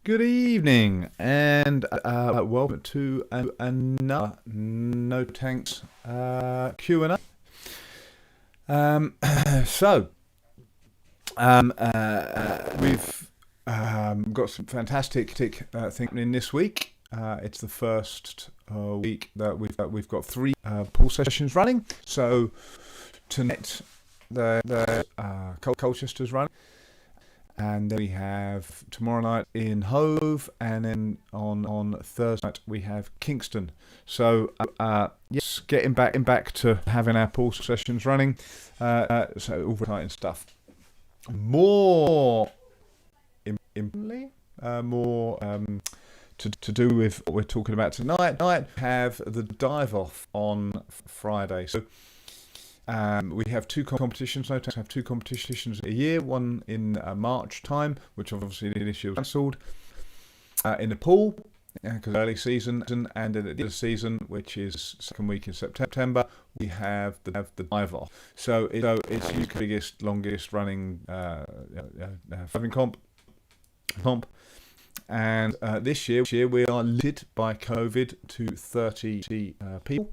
Good evening, and welcome to another No Tanks Q&A. So, we've got some fantastic things happening this week. It's the first week that we've got three pool sessions running. So tonight the Colchester's running. And then we have tomorrow night in Hove, and then on Thursday night we have Kingston. So yes, getting back to having our pool sessions running. So all exciting stuff. More importantly, more to do with what we're talking about tonight. Have the dive off on Friday. So. We have two competitions. No Tanks have two competitions a year. One in March time, which obviously this year was cancelled. In the pool, because early season, and at the end of the season, which is second week in September, we have the dive off. So it's the biggest, longest running diving comp. And this year we are limited by COVID to 30 people.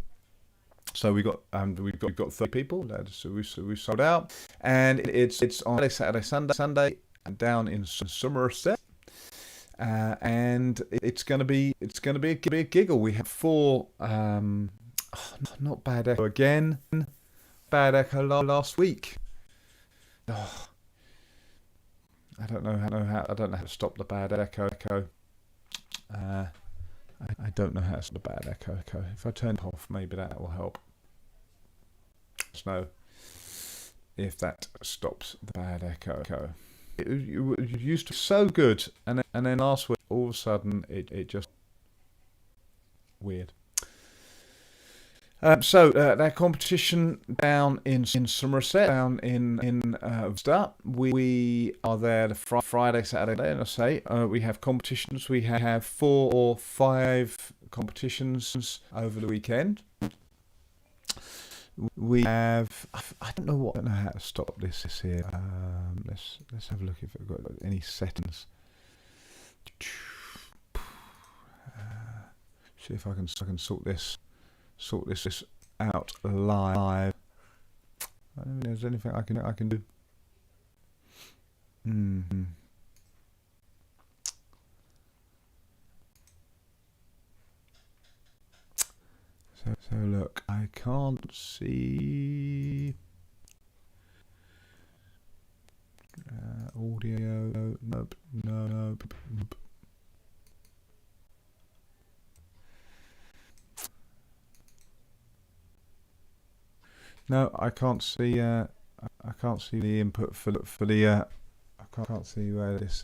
So we've got 30 people. So we sold out, and it's on Saturday, Sunday down in Somerset, and it's gonna be a giggle. We have four. Not bad echo again. Bad echo last week. Oh, I don't know how to stop the bad echo. I don't know how to stop the bad echo. If I turn it off, maybe that will help. Let us know if that stops the bad echo. It used to be so good, and then last week, all of a sudden, it just weird. So that competition down in Somerset, down in Worcester, we are there the Friday, Saturday, and I say we have competitions. We have 4 or 5 competitions over the weekend. We have I don't know how to stop this here. Let's have a look if I've got any settings. See if I can sort this out live. I don't think there's anything I can do. So look, I can't see audio. Nope. No, I can't see. I can't see the input for the. I can't see where this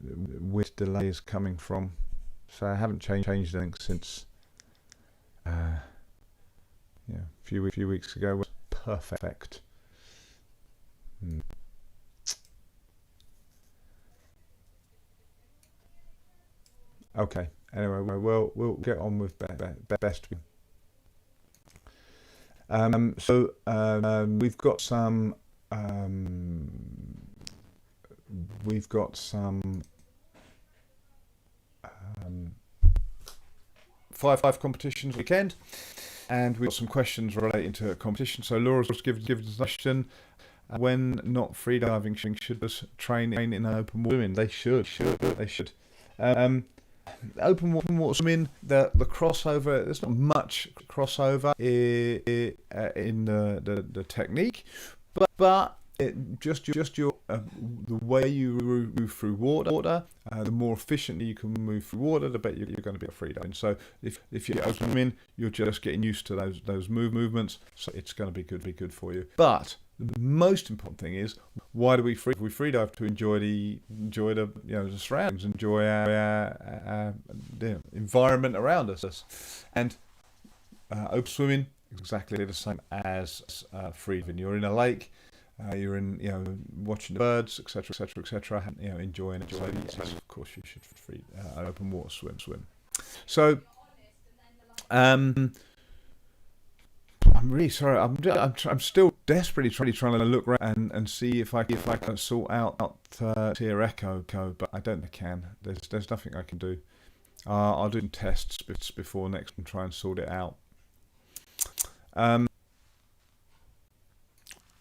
weird delay is coming from. So I haven't changed anything since. A few weeks ago was perfect. Okay. Anyway, we'll get on with best. So we've got some 5 competitions weekend, and we've got some questions relating to a competition. So Laura's given us a question: when not freediving, should us train in open water swimming? They should. Open water swimming, the crossover. There's not much crossover in the technique, but just your the way you move through water, the more efficiently you can move through water, the better you're going to be at freediving. So if you're open swimming, you're just getting used to those movements, so it's going to be good for you. But the most important thing is, why do we freedive? To enjoy the the surroundings, enjoy our the environment around us, and open swimming exactly the same as freediving. You're in a lake. You're in, watching the birds, etc., enjoying it. So yes, of course, you should open water swim. So, I'm really sorry. I'm still desperately trying to look around and see if I can sort out tier echo code, but I don't think I can. There's nothing I can do. I'll do some tests before next and try and sort it out.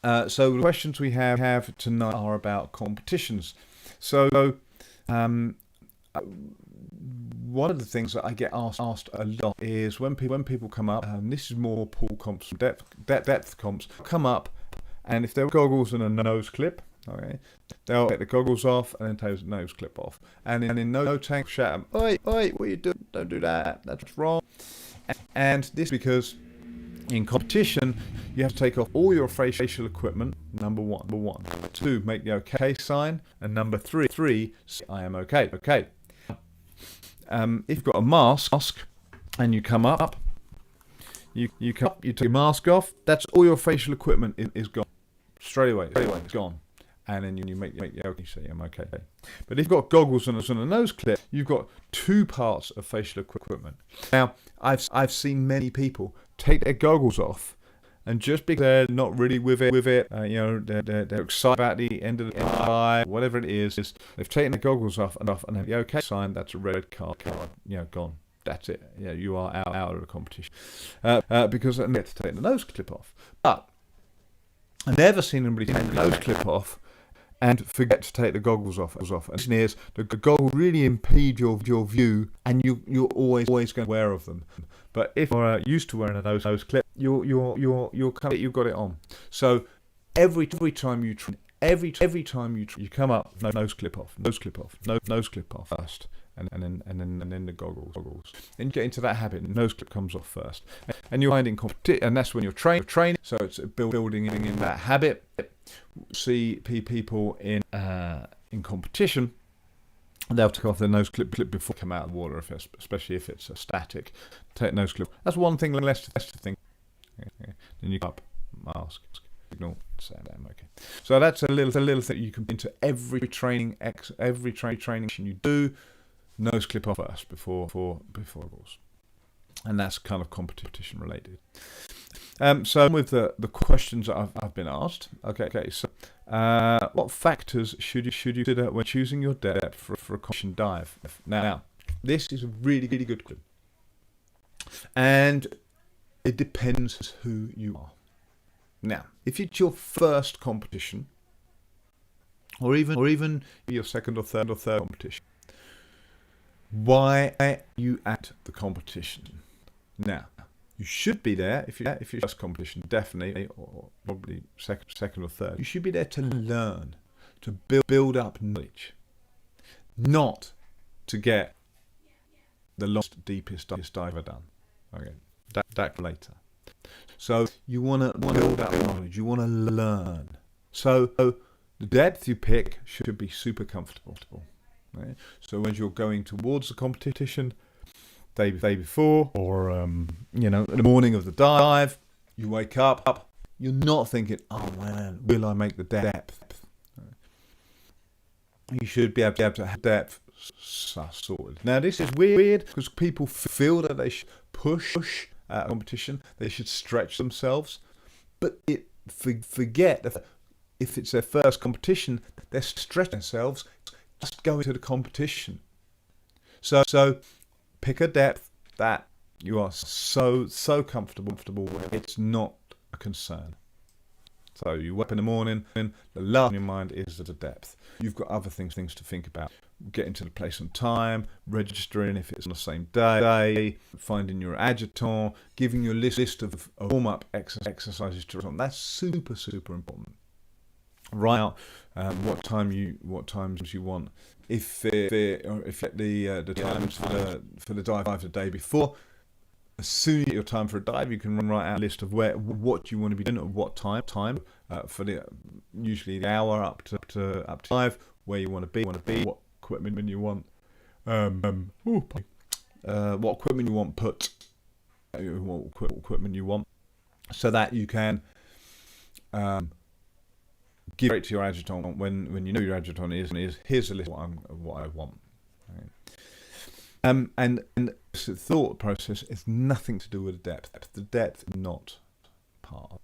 So the questions we have tonight are about competitions. So one of the things that I get asked a lot is when people come up, and this is more pool comps, depth comps, come up, and if they're goggles and a nose clip, okay, they'll take the goggles off and then take the nose clip off, and in no tank shout them, oi, what are you doing? Don't do that. That's wrong. And this is because in competition, you have to take off all your facial equipment, number one. 2, make the OK sign, and number 3, say, I am okay. If you've got a mask and you come up, you take your mask off, that's all your facial equipment is gone. Straight away, it's gone. And then you make the OK, you say, I'm okay. But if you've got goggles and a nose clip, you've got 2 parts of facial equipment. Now, I've seen many people take their goggles off, and just because they're not really with it, they're excited about the end of the eye, whatever it is, they've taken their goggles off and have the OK sign. That's a red card, gone. That's it. Yeah, you are out of the competition because they get to take the nose clip off. But I've never seen anybody take the nose clip off and forget to take the goggles off. And the reason is the goggles really impede your view, and you're always going to be aware of them. But if you're used to wearing a nose clip, you've got it on. So every time you train, you come up, nose clip off, nose clip off first, and then the goggles. Then you get into that habit, nose clip comes off first, and you're finding competition, and that's when you're training. So it's building in that habit. See people in competition, they'll take off their nose clip before they come out of the water, especially if it's a static. Take nose clip. That's one thing less to think. Okay. Then you come up, mask, signal, say I'm okay. So that's a little thing you can put into every training you do. Nose clip off first before goggles, and that's kind of competition related. So with the questions that I've been asked, okay. So what factors should you consider when choosing your depth for a competition dive? Now, this is a really good question, and it depends who you are. Now, if it's your first competition, or even your second or third competition, why are you at the competition? Now, you should be there if you're first competition, definitely, or probably second or third. You should be there to learn, to build up knowledge, not to get the longest, deepest dive ever done. Okay, that later. So you want to build up knowledge. You want to learn. So the depth you pick should be super comfortable. Right? So when you're going towards the competition, day before, or in the morning of the dive, you wake up, you're not thinking, oh man, will I make the depth? You should be able to have depth sorted. Now this is weird because people feel that they should push at a competition, they should stretch themselves, but forget that if it's their first competition, they're stretching themselves just going to the competition. So pick a depth that you are so comfortable with, it's not a concern. So you wake up in the morning, and the last in your mind is the depth. You've got other things to think about. Getting to the place on time, registering if it's on the same day, finding your adjutant, giving you a list of warm-up exercises to run. That's super important. Write out what times you want. If the times for the dive the day before, as soon as you get your time for a dive, you can write out a list of what you want to be doing at what time for usually the hour up to dive, where you want to be, what equipment you want, what equipment you want put, what equipment you want, so that you can give it to your adjutant when you know your adjutant is here's a list of what I want. Right? And the thought process is nothing to do with the depth. The depth is not hard.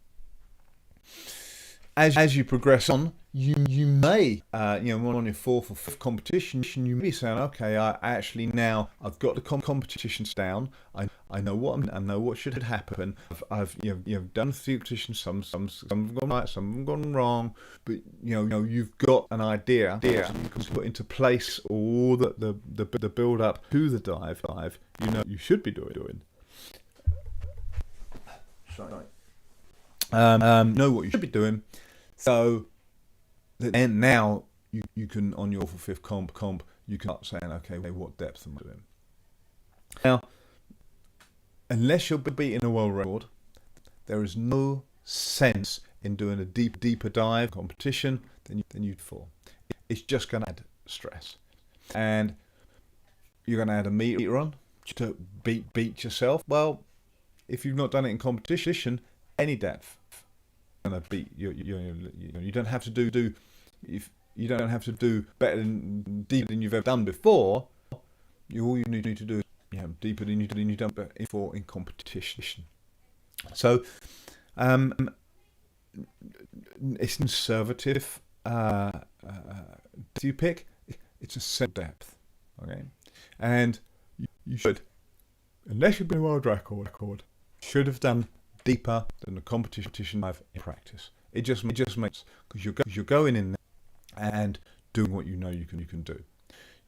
As you progress on, you may, on your fourth or fifth competition, you may be saying, okay, I've got the competitions down. I know what should happen. I've done a few competitions. Some have gone right, some have gone wrong. But you've got an idea. So you can put into place all the build up to the dive. You should be doing. Sorry. Know what you should be doing. So then now you can, on your fifth comp, you can start saying, okay, what depth am I doing? Now, unless you're beating a world record, there is no sense in doing a deeper dive competition than you'd before. It's just going to add stress, and you're going to add a meter on to beat yourself. Well, if you've not done it in competition, any depth. Going to beat you don't have to do if you don't have to do better deeper than you've ever done before. All you need to do is deeper than you've done before in competition. So it's conservative. You pick, it's a set depth, okay, and you should, unless you've been a world record, should have done deeper than the competition dive in practice. It just makes, because you're going in there and doing what you can do.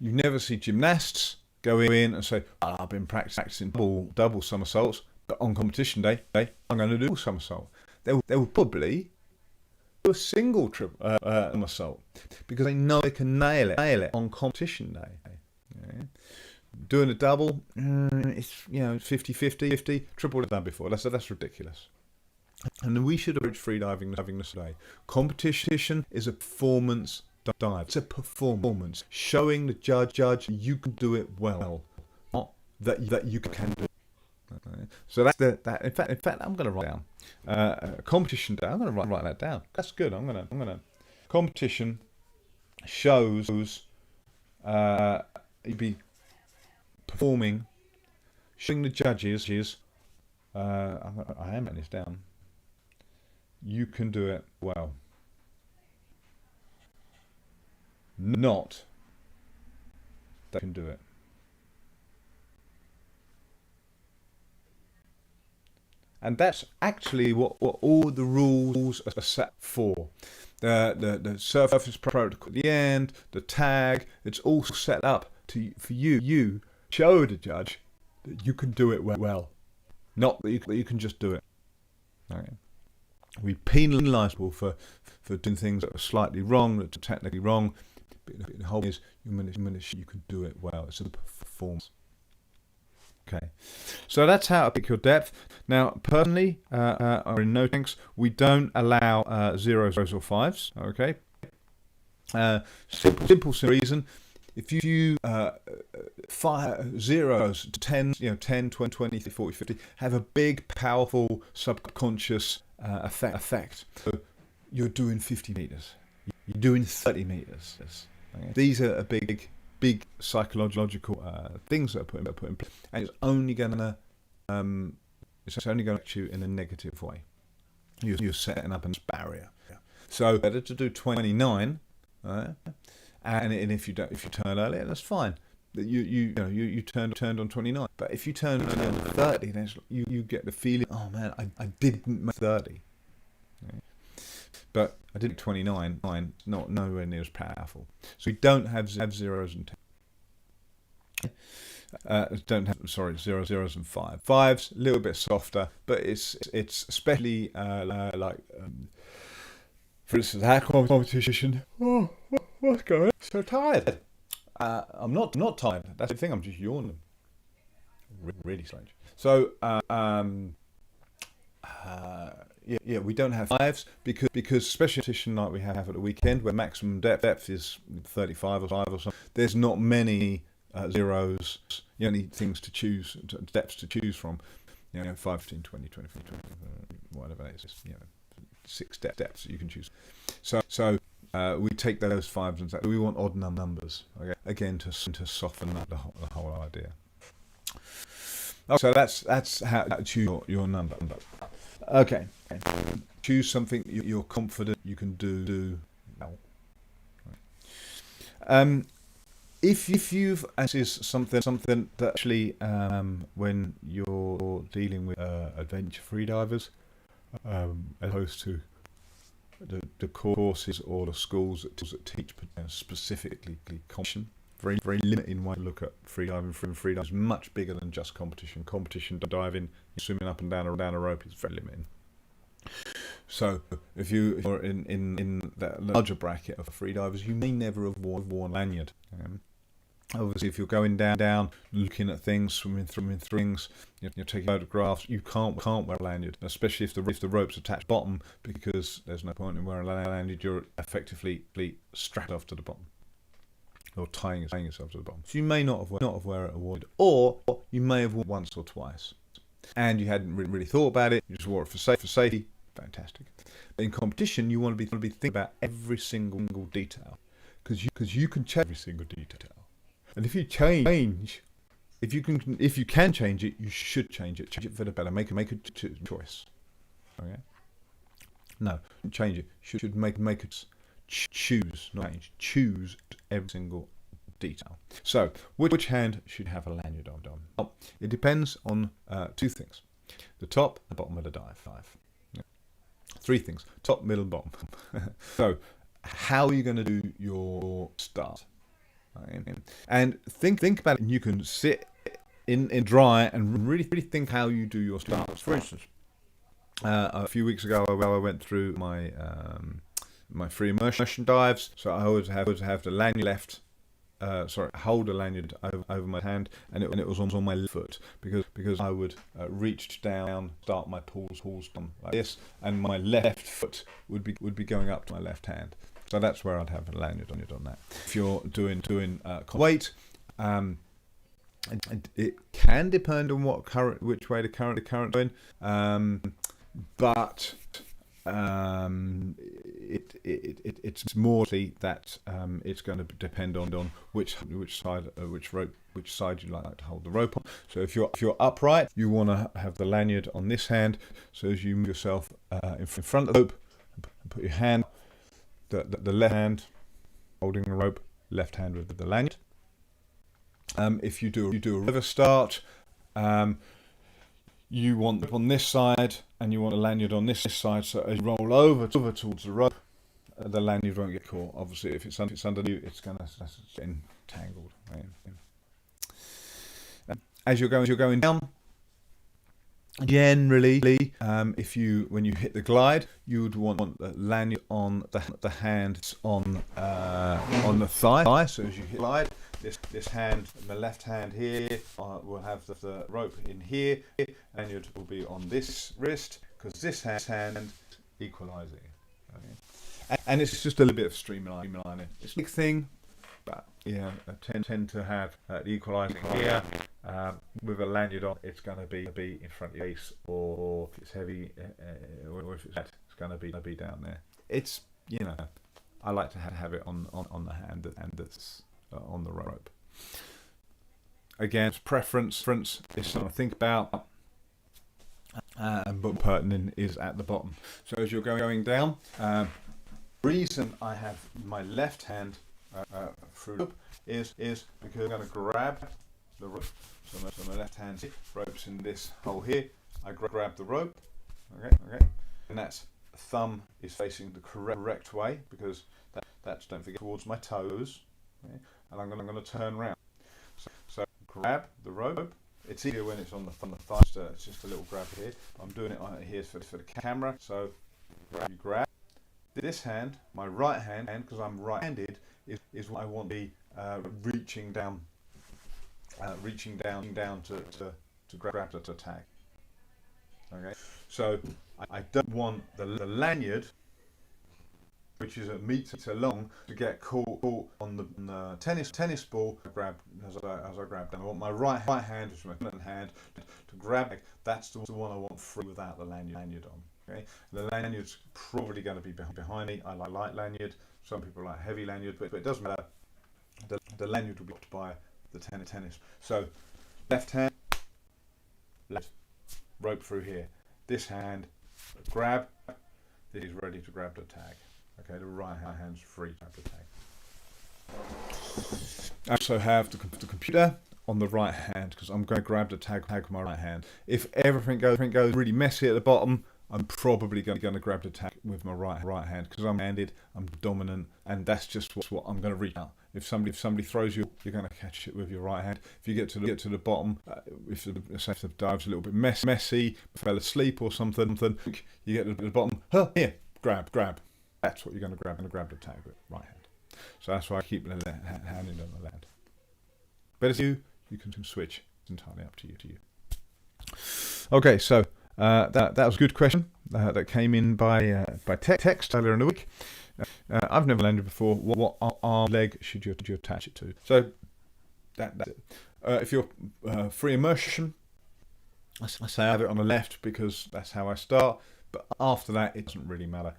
You never see gymnasts go in and say, I've been practicing double somersaults, but on competition day I'm going to do a somersault. They will probably do a single somersault because they know they can nail it on competition day. Okay? Doing a double, it's 50-50, triple done before. That's ridiculous. And we should approach freediving this way. Competition is a performance dive. It's a performance showing the judge you can do it well, not that you can do. Okay. So that's that. In fact, I'm going to write down competition day. I'm going to write that down. That's good. I'm going to competition shows you'd be performing, showing the judges, I am writing this down, you can do it well. Not they can do it. And that's actually what all the rules are set for. The surface protocol at the end, the tag, it's all set up for you show the judge that you can do it well, not that you can just do it. Okay. We penalise people for doing things that are slightly wrong, that are technically wrong. But the whole thing is you can do it well. It's a performance. Okay, so that's how to pick your depth. Now, personally, or in NTX, we don't allow zeros or fives. Okay, simple reason. If you fire zeros to tens, 10, 20, 20, 30, 40, 50, have a big, powerful subconscious effect. So you're doing 50 meters. You're doing 30 meters. Okay? These are a big psychological things that are put in place, and it's only going to affect you in a negative way. You're setting up a barrier. So better to do 29. And if you turn earlier, that's fine. You turned on 29. But if you turn on 30, then you get the feeling, oh man, I didn't make 30. Okay. But I did 29. Not nowhere near as powerful. So we don't have zeros and 10. Zeros and five. Fives a little bit softer, but it's especially for instance, our competition. Oh, what's going on? So tired. I'm not tired. That's the thing. I'm just yawning. Really strange. So we don't have fives because special competition like we have at the weekend, where maximum depth is 35 or something. There's not many zeros. You only things to choose, depths to choose from. 5, 15, 20, 24, 20, whatever it is. 6 depths that you can choose. So we take those fives and say we want odd numbers. Okay, again to soften up the whole idea. So that's how to choose your number. Okay. Choose something you're confident you can do well. If you've, this is something that actually, when you're dealing with adventure freedivers, as opposed to the courses or the schools that teach specifically competition, very limited way to look at freediving. Freediving is much bigger than just competition. Competition diving, swimming up and down a rope is very limited. So if you're in that larger bracket of freedivers, you may never have worn a lanyard. Obviously, if you're going down, looking at things, swimming through things, you're taking photographs, you can't wear a lanyard, especially if the rope's attached bottom, because there's no point in wearing a lanyard. You're effectively strapped off to the bottom, or tying yourself to the bottom. So you may not have wear it awarded, or you may have worn it once or twice, and you hadn't really thought about it. You just wore it for safety. Fantastic. But in competition, you want to be thinking about every single detail, because you can change every single detail. And if you if you can change it, you should change it. Change it for the better. Make a choice. Okay. No, change it. Should make it choose, not change. Choose every single detail. So, which hand should have a lanyard on? Well, it depends on two things: the top and the bottom of the dive. Yeah. Three things: top, middle, bottom. So, how are you going to do your start? And think about it. You can sit in dry and really think how you do your starts. For instance, a few weeks ago, I went through my my free immersion dives. So I always have the lanyard hold the lanyard over my hand, and it was on my left foot, because I would reach down, start my pulls down like this, and my left foot would be going up to my left hand. So that's where I'd have a lanyard on that. If you're doing weight, it can depend on which way the current going, but it's more that it's going to depend on which side you like to hold the rope on. So if you're upright, you want to have the lanyard on this hand. So as you move yourself in front of the rope, and put your hand. The left hand holding the rope, left hand with the lanyard. If you do a river start, you want it on this side, and you want a lanyard on this side. So as you roll over towards the rope, the lanyard won't get caught. Obviously, if it's under you, it's going to get entangled. Right? As you're going down. Generally, when you hit the glide, you would want the lanyard on the hand on the thigh. So as you hit the glide, this hand, the left hand here, will have the rope in here. Lanyard will be on this wrist, because this hand equalising. Okay. And it's just a little bit of streamlining. It's a big thing, but yeah, I tend to have the equalising here. With a lanyard on, it's going to be in front of your face, or if it's heavy, or if it's light, it's going to be down there. It's, I like to have it on the hand that's on the rope. Again, preference is something to think about, but pertinent is at the bottom. So as you're going down, reason I have my left hand through the rope is because I'm going to grab the rope. So my left hand rope's in this hole here. I grab the rope, okay, and that's thumb is facing the correct way, because that's, don't forget, towards my toes, okay? And I'm going to turn around. So grab the rope. It's easier when it's on the thigh. It's just a little grab here. I'm doing it here for the camera. So you grab this hand, my right hand, because I'm right-handed, is what I want to be reaching down to grab the tag. Okay, so I don't want the lanyard, which is a meter long, to get caught on the tennis ball. As I grab down. I want my right hand, which is my hand, to grab. That's the one I want free without the lanyard on. Okay, the lanyard's probably going to be behind me. I like light lanyard. Some people like heavy lanyard, but it doesn't matter. The lanyard will be blocked by the tennis. So left hand, left rope through here. This hand, grab. This is ready to grab the tag. Okay, the right hand's free to grab the tag. I also have the computer on the right hand because I'm going to grab the tag with my right hand. If everything goes really messy at the bottom, I'm probably going to grab the tag with my right hand because I'm handed, I'm dominant, and that's just what I'm going to reach out. If somebody throws you, you're going to catch it with your right hand. If you get to the bottom, if the dive's a little bit messy, fell asleep or something, you get to the bottom. Here, grab. That's what you're going to grab. And grab the tag with right hand. So that's why I keep the hand in the land. But as you can switch. It's entirely up to you. Okay, so that was a good question that came in by text earlier in the week. I've never landed before. What arm leg should you attach it to? So that's it. If you're free immersion, I say I have it on the left because that's how I start. But after that, it doesn't really matter.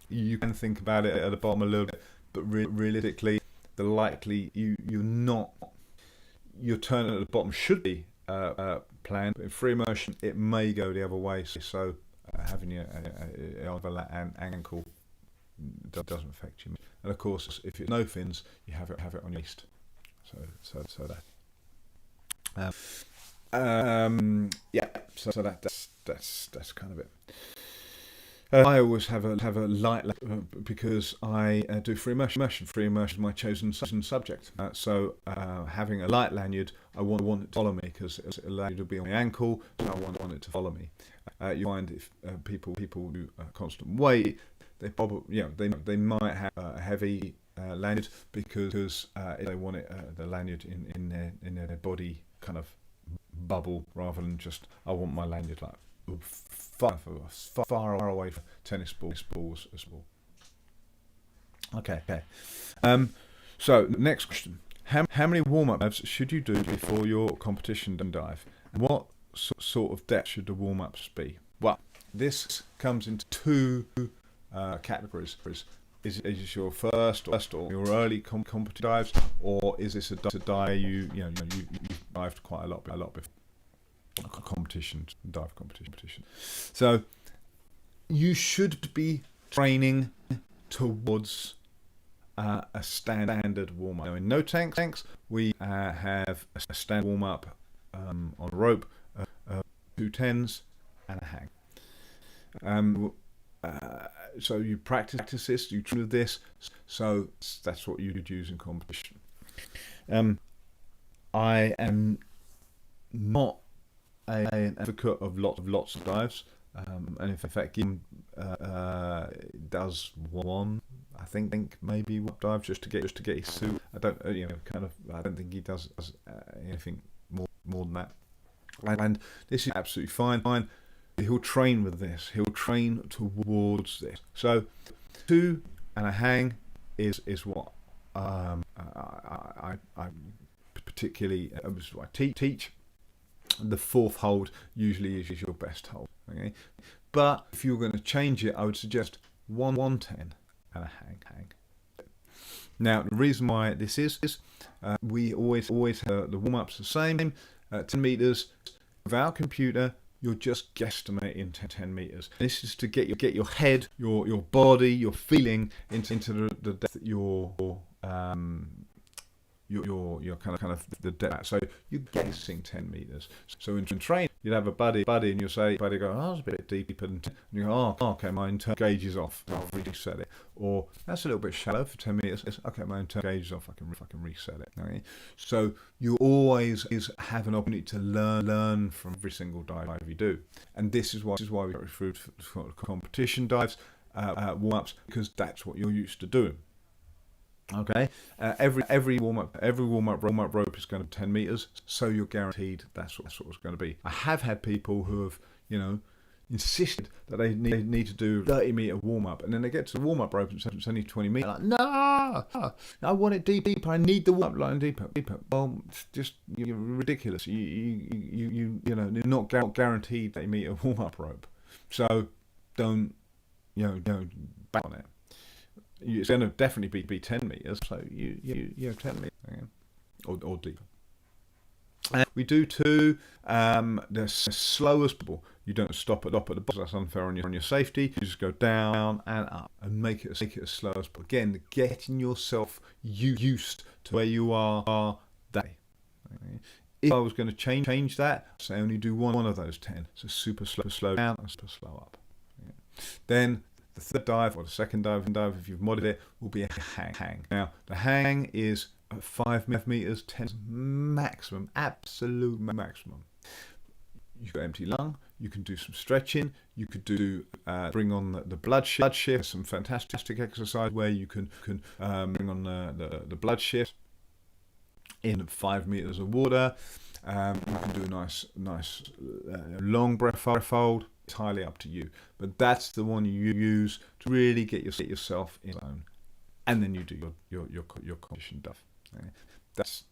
You can think about it at the bottom a little bit, but realistically, the likely your turn at the bottom should be planned. In free immersion, it may go the other way. So having your elbow and ankle doesn't affect you. And of course, if it's no fins, you have it on your waist. So that. So that's kind of it. I always have a light because I do free immersion. Free immersion is my chosen subject. So having a light lanyard, I want it to follow me because it allows you to be on my ankle. So I want it to follow me. You find if people do constant weight, they probably they might have a heavy lanyard because they want it the lanyard in their body kind of bubble rather than just I want my lanyard like far away from tennis balls as well. Okay. So next question: How many warm-up dives should you do before your competition dive? And what sort of depth should the warm-ups be? Well, this comes into two categories. Is it your first or your early competition dives, or is this a dive you dived quite a lot before? Dive competition. So you should be training towards a standard warm up. In no tanks, we have a standard warm up on a rope, 2 10s and a hang. So you practice this, you train with this. So that's what you would use in competition. I am not an advocate of lots of dives, and in fact, Kim does one, I think maybe one dive just to get his suit. I don't, I don't think he does anything more than that. And this is absolutely fine. He'll train with this. He'll train towards this. So 2 and a hang is what I particularly I teach. The 4th hold usually is your best hold. Okay, but if you're going to change it, I would suggest 110 and a hang. Now the reason why this is we always have the warm-ups the same. 10 meters. With our computer, you're just guesstimating 10 meters. This is to get your head, your body, your feeling into the depth that you're kind of the depth. So you're guessing 10 meters. So in training, you'd have a buddy, and you'll say, buddy, go, oh, it's a bit deeper, and you go, oh, okay, my internal gauge is off. I'll reset it. Or that's a little bit shallow for 10 meters. Okay, my internal gauge is off. I can reset it. Okay. So you always have an opportunity to learn from every single dive you do, and this is why we go through for competition dives, warm-ups, because that's what you're used to doing. Okay, every warm up rope is going to be 10 meters, so you're guaranteed that's what it's going to be. I have had people who have insisted that they need to do 30-meter warm up, and then they get to the warm up rope and say it's only 20 meters. Like, no, I want it deeper. I need the warm up line deeper. Well, it's just you're ridiculous. You're not guaranteed 30-meter warm up rope, so don't back on it. It's going to definitely be 10 meters, so you 10 meters or deeper. And we do two, the slowest possible. You don't stop at the bottom, that's unfair on your safety. You just go down and up and make it as slow as possible. Again, getting yourself used to where you are that day. Okay. If I was going to change that, say only do one of those 10. So super slow down and super slow up. Okay. Then the third dive or the second dive, if you've modded it, will be a hang. Now, the hang is 5 meters, 10 maximum, absolute maximum. You've got empty lung, you can do some stretching, you could do bring on the blood shift, some fantastic exercise where you can bring on the blood shift in 5 meters of water. You can do a nice long breath hold. Entirely up to you, but that's the one you use to really get yourself in zone, and then you do your competition dive. Okay?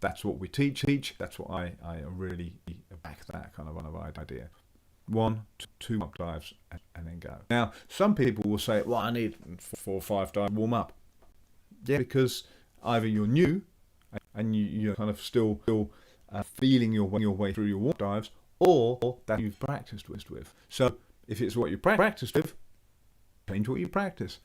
That's what we teach. That's what I really back that kind of idea. 1, 2 up dives and then go. Now some people will say, well, I need 4 or 5 dives warm up. Yeah, because either you're new and you're kind of still feeling your way through your warm dives, or that you've practiced with. So if it's what you practiced with, change what you practice.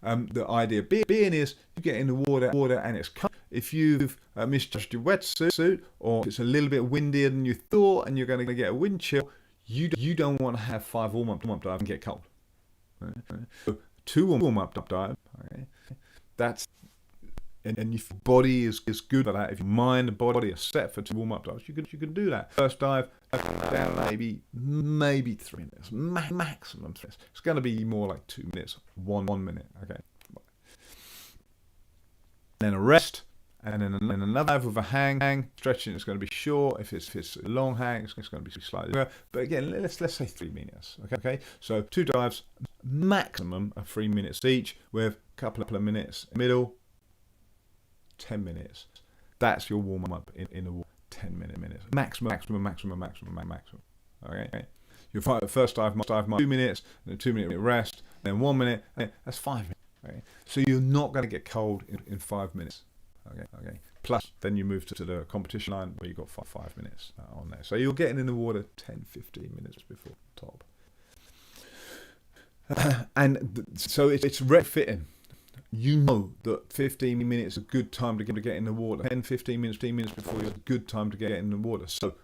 The idea being is you get in the water and it's cold. If you've misjudged your wetsuit, or if it's a little bit windier than you thought and you're going to get a wind chill, you don't want to have 5 warm-up dives and get cold. Right? So 2 warm-up dives, okay? That's and if your body is good at that, if your mind and body are set for 2 warm-up dives, you can do that. First dive, down maybe 3 minutes, maximum 3 minutes. It's going to be more like 2 minutes, 1 minute, okay. Then a rest, and then another dive with a hang. Stretching is going to be short. If it's a long hang, it's going to be slightly longer. But again, let's say 3 minutes, okay. So 2 dives, maximum of 3 minutes each, with a couple of minutes in the middle. 10 minutes. That's your warm up in the water. 10 minutes. Maximum. Okay. Your first dive 2 minutes, then 2 minute rest, then 1 minute. That's 5 minutes. Okay. So you're not going to get cold in 5 minutes. Okay. Plus, then you move to the competition line where you've got 5 minutes on there. So you're getting in the water 10-15 minutes before top. So it's refitting. You know that 15 minutes is a good time to get in the water. 10, 15 minutes before is a good time to get in the water. So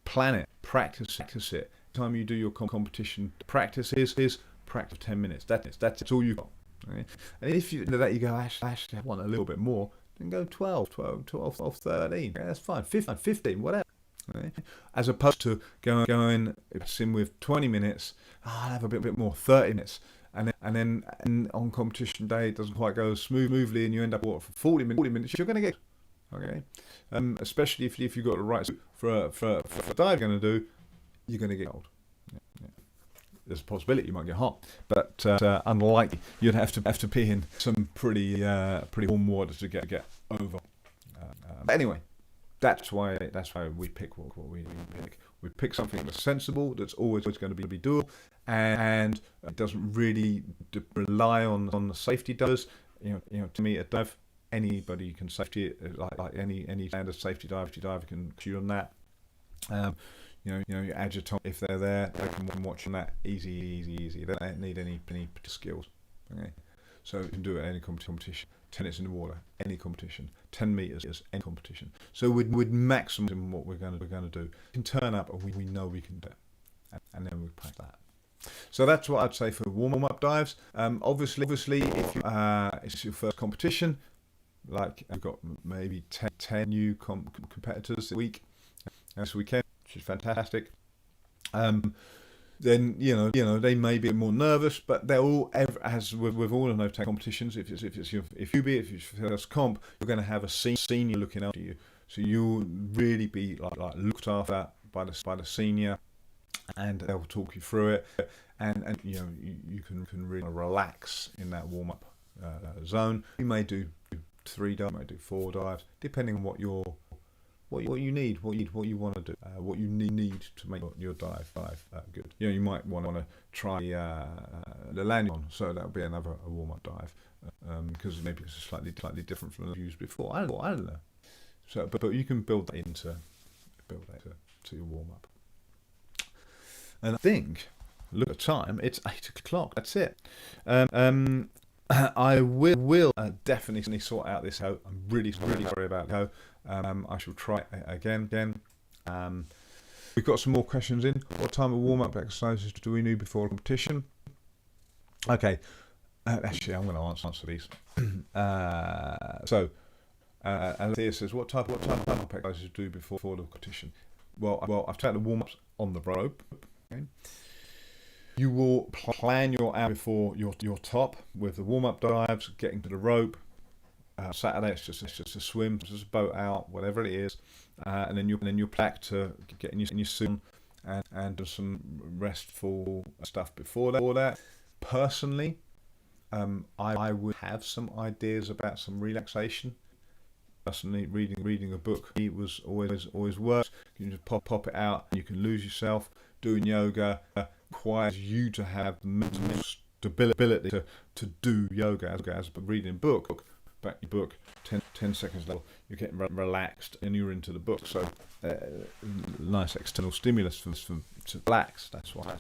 plan it, practice it. Time you do your competition, practice 10 minutes. That's all you got. Right? And if you go, actually I want a little bit more, then go 12, 13. Okay, that's fine. 15, whatever. Right? As opposed to going in with 20 minutes, I'll have a bit more, 30 minutes. And then on competition day it doesn't quite go as smoothly and you end up for 40 minutes, you're going to get, okay, especially if you've got the right suit for a dive you're going to do, you're going to get cold. Yeah. There's a possibility you might get hot, but unlikely. You'd have to be in some pretty warm water to get over. But anyway, that's why we pick what we pick. We pick something that's sensible, that's always going to be doable, and it doesn't really rely on the safety does. You know, to me, a dive, anybody can safety it, like any standard safety diver can shoot on that. You add your time if they're there, they can watch on that easy. They don't need any skills. Okay, so you can do it at any competition. 10 minutes in the water, any competition. 10 meters, any competition. So we'd maximum what we're going to do. We can turn up and we know we can do it, and then we practice that. So that's what I'd say for warm-up dives. Obviously, if it's your first competition, like I've got maybe 10 new competitors this week, this weekend, which is fantastic. Then they may be more nervous, but they're all, as with all of those competitions. If it's your first comp, you're going to have a senior looking after you, so you'll really be like looked after by the senior, and they'll talk you through it, and you can really relax in that warm up zone. You may do 3 dives, you may do 4 dives, depending on what you need, what you want to do, what you need to make your dive good. You might want to try the landing on, so that'll be another warm-up dive, because maybe it's slightly different from the used before. I don't know. So, but you can build that into build it to your warm up. And I think, look at the time, it's 8 o'clock. That's it. I will definitely sort out this out. I'm really sorry about the I shall try it again. We've got some more questions in. What type of warm-up exercises do we do before a competition? Okay, actually, I'm going to answer these. Althea says, what type of warm-up exercises do before the competition? Well, I've taken the warm-ups on the rope. Okay. You will plan your hour before your top with the warm-up dives, getting to the rope. Saturday it's just a swim, just a boat out, whatever it is, and then you're back to getting your suit on and do some restful stuff before that. Personally, I would have some ideas about some relaxation. Personally, reading a book was always works. You can just pop it out, and you can lose yourself. Doing yoga requires you to have mental stability to do yoga as reading a book. Back your book, 10 seconds later, you're getting relaxed and you're into the book. So, nice external stimulus to relax. That's why.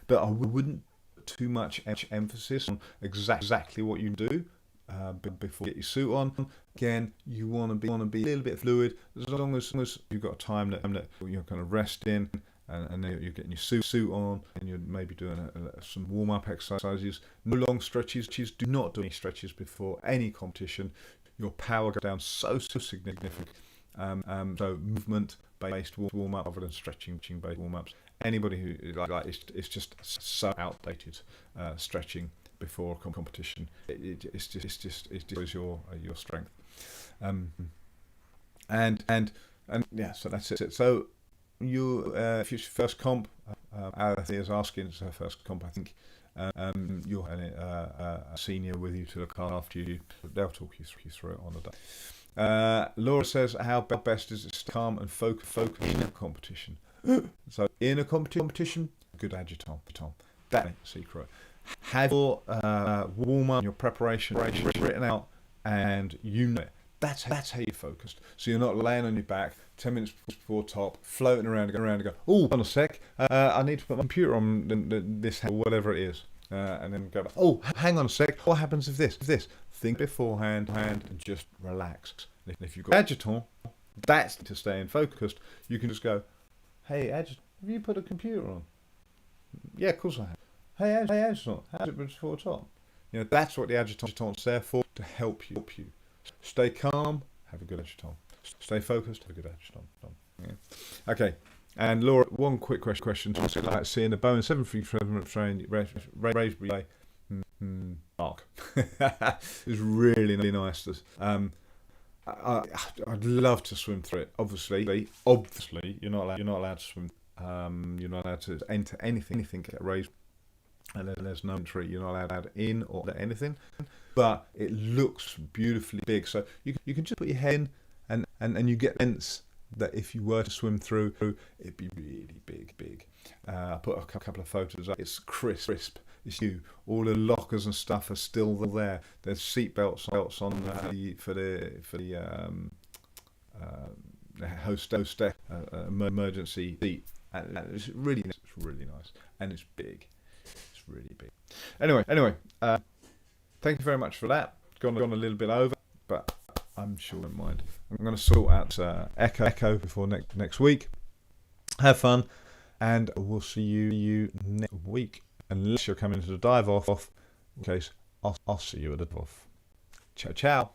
But I wouldn't put too much emphasis on exactly what you do before you get your suit on. Again, you want to be a little bit fluid as long as you've got time that you're kind of resting. And then you're getting your suit on, and you're maybe doing some warm-up exercises. No long stretches. Do not do any stretches before any competition. Your power goes down so significant. So movement-based warm-up rather than stretching-based warm-ups. Anybody who like it's just so outdated. Stretching before a competition. It destroys your strength. And yeah. So that's it. So. If it's your first comp, Alethea's asking, it's her first comp, I think. You'll have a senior with you to look after you. They'll talk you through it on the day. Laura says, how best is it to calm and focus in a competition? So in a competition, good adjutant. That's the secret. Have your warm-up, your preparation written out, and you know it. That's how you're focused. So you're not laying on your back 10 minutes before top, floating around and go, oh, hold on a sec, I need to put my computer on this, or whatever it is. And then go, oh, hang on a sec, what happens if this? Think beforehand and just relax. And if you've got adjutant, that's to stay in focused. You can just go, hey, adjutant, have you put a computer on? Yeah, of course I have. Hey, adjutant, how's it before top? You know, that's what the adjutant's there for, to help you. Stay calm, have a good adjutant. Stay focused, have a good adjutant. Yeah. Okay, and Laura, one quick question. What's it like seeing the Boeing 737 train raised relay? Mark. It's really nice. I'd love to swim through it. Obviously, you're not allowed to swim. You're not allowed to enter anything at raised. And there's no entry, you're not allowed in or anything, but it looks beautifully big. So you can just put your head in, and you get the sense that if you were to swim through, it'd be really big. I put a couple of photos up. It's crisp. It's new. All the lockers and stuff are still there. There's seat belts on for the hostess emergency seat. And it's really nice, and it's big. Really big. Anyway, thank you very much for that. Gone a little bit over, but I'm sure I don't mind. I'm going to sort out Echo before next week. Have fun, and we'll see you next week. Unless you're coming to the dive off, in case I'll see you at the dive off. Ciao.